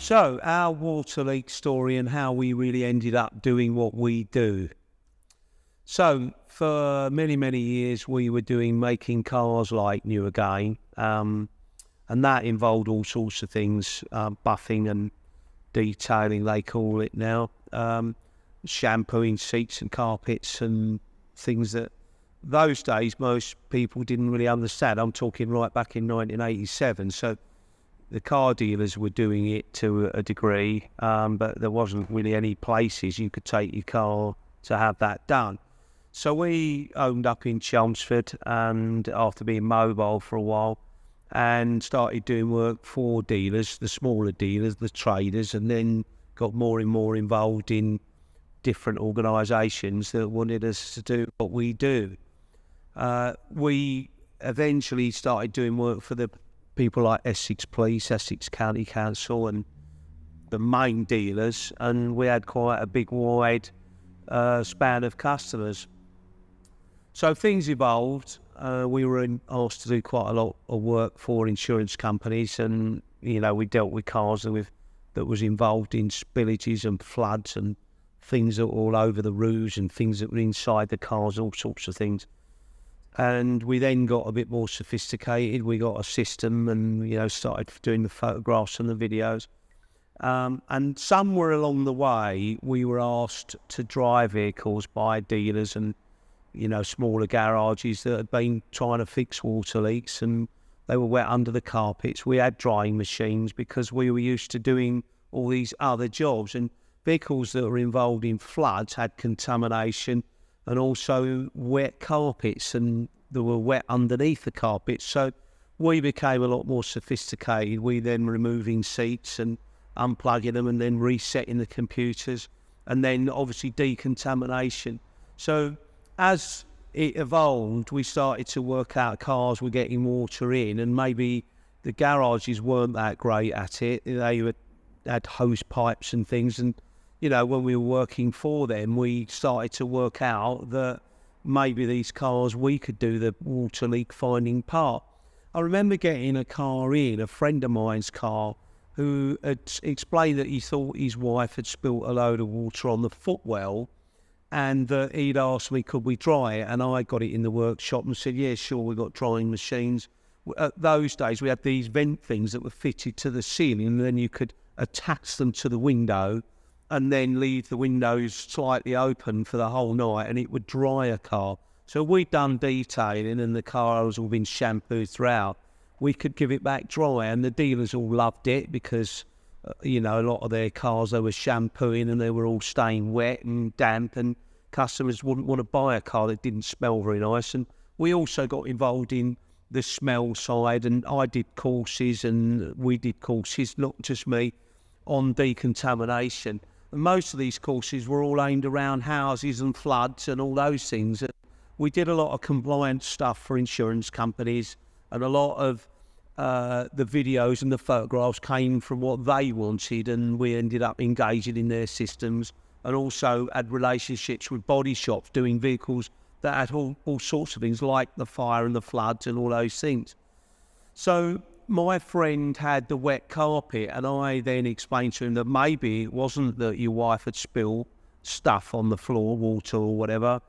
So, our water leak story and how we really ended up doing what we do. So, for many, many years, we were making cars like new again, and that involved all sorts of things, buffing and detailing, they call it now, shampooing seats and carpets and things that those days most people didn't really understand. I'm talking right back in 1987, so the car dealers were doing it to a degree, but there wasn't really any places you could take your car to have that done. So we owned up in Chelmsford, and after being mobile for a while, and started doing work for dealers, the smaller dealers, the traders, and then got more and more involved in different organisations that wanted us to do what we do. We eventually started doing work for the people like Essex Police, Essex County Council, and the main dealers, and we had quite a big wide span of customers. So things evolved. We were asked to do quite a lot of work for insurance companies, and we dealt with cars that was involved in spillages and floods and things that were all over the roofs and things that were inside the cars, all sorts of things. And we then got a bit more sophisticated. We got a system and, started doing the photographs and the videos. And somewhere along the way, we were asked to dry vehicles by dealers and, smaller garages that had been trying to fix water leaks, and they were wet under the carpets. We had drying machines because we were used to doing all these other jobs. And vehicles that were involved in floods had contamination and also wet carpets, and they were wet underneath the carpets. So we became a lot more sophisticated. We then removing seats and unplugging them and then resetting the computers, and then obviously decontamination. So as it evolved, we started to work out cars were getting water in, and maybe the garages weren't that great at it. They had hose pipes and things, and when we were working for them, we started to work out that maybe these cars, we could do the water leak finding part. I remember getting a car in, a friend of mine's car, who had explained that he thought his wife had spilt a load of water on the footwell, and that he'd asked me, could we dry it? And I got it in the workshop and said, yeah, sure, we've got drying machines. At those days, we had these vent things that were fitted to the ceiling, and then you could attach them to the window and then leave the windows slightly open for the whole night, and it would dry a car. So we'd done detailing, and the car was all been shampooed throughout. We could give it back dry, and the dealers all loved it because, a lot of their cars, they were shampooing and they were all staying wet and damp, and customers wouldn't want to buy a car that didn't smell very nice. And we also got involved in the smell side, and I did courses, and we did courses, not just me, on decontamination. And most of these courses were all aimed around houses and floods and all those things. We did a lot of compliance stuff for insurance companies, and a lot of the videos and the photographs came from what they wanted, and we ended up engaging in their systems, and also had relationships with body shops doing vehicles that had all sorts of things like the fire and the floods and all those things. So my friend had the wet carpet, and I then explained to him that maybe it wasn't that your wife had spilled stuff on the floor, water or whatever,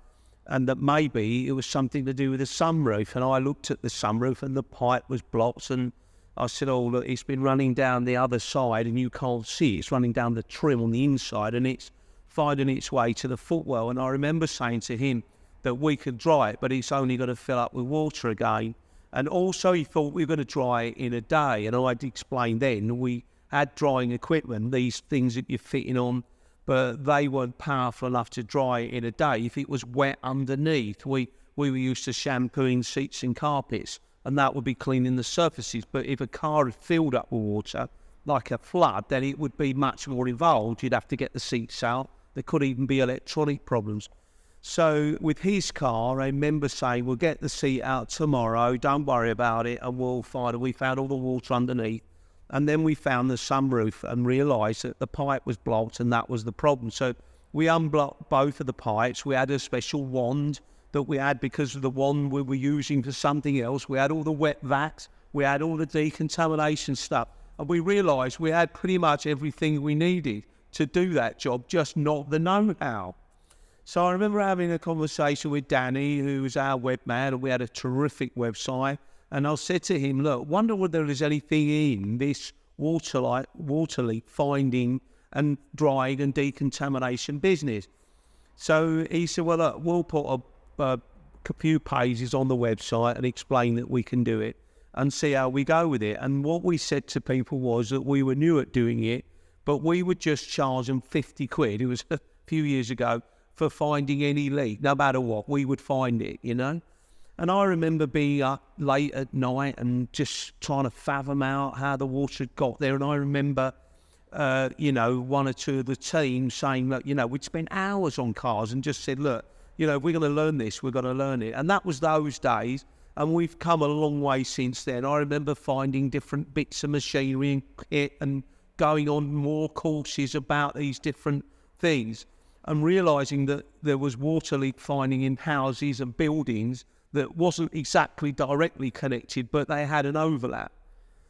and that maybe it was something to do with the sunroof. And I looked at the sunroof and the pipe was blocked, and I said, oh, look, it's been running down the other side and you can't see it. It's running down the trim on the inside, and it's finding its way to the footwell. And I remember saying to him that we could dry it, but it's only going to fill up with water again. And also he thought we were going to dry it in a day. And I'd explained then we had drying equipment, these things that you're fitting on, but they weren't powerful enough to dry it in a day. If it was wet underneath, we were used to shampooing seats and carpets, and that would be cleaning the surfaces. But if a car had filled up with water, like a flood, then it would be much more involved. You'd have to get the seats out. There could even be electronic problems. So with his car, I remember saying, we'll get the seat out tomorrow, don't worry about it, and we'll find it. We found all the water underneath, and then we found the sunroof and realised that the pipe was blocked, and that was the problem. So we unblocked both of the pipes. We had a special wand that we had because of the wand we were using for something else. We had all the wet vacs, we had all the decontamination stuff, And we realised we had pretty much everything we needed to do that job, just not the know-how. So I remember having a conversation with Danny, who was our webman, and we had a terrific website. And I said to him, look, wonder whether there's anything in this water leak finding and drying and decontamination business. So he said, well, look, we'll put a few pages on the website and explain that we can do it and see how we go with it. And what we said to people was that we were new at doing it, but we would just charge them 50 quid. It was a few years ago, for finding any leak, no matter what, we would find it, you know. And I remember being up late at night and just trying to fathom out how the water had got there. And I remember, one or two of the team saying, look, we'd spent hours on cars and just said, look, if we're going to learn this, we're going to learn it. And that was those days. And we've come a long way since then. I remember finding different bits of machinery and kit and going on more courses about these different things and realising that there was water leak finding in houses and buildings that wasn't exactly directly connected, but they had an overlap.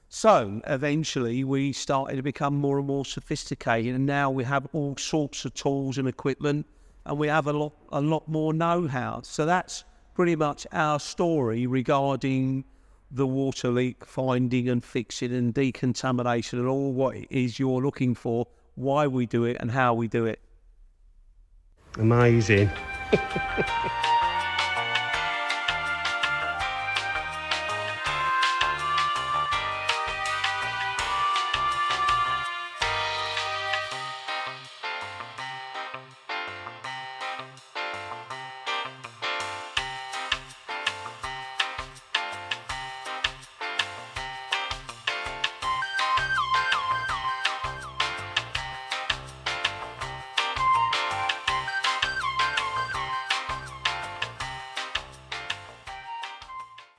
So eventually we started to become more and more sophisticated, and now we have all sorts of tools and equipment, and we have a lot more know-how. So that's pretty much our story regarding the water leak finding and fixing and decontamination and all what it is you're looking for, why we do it and how we do it. Amazing.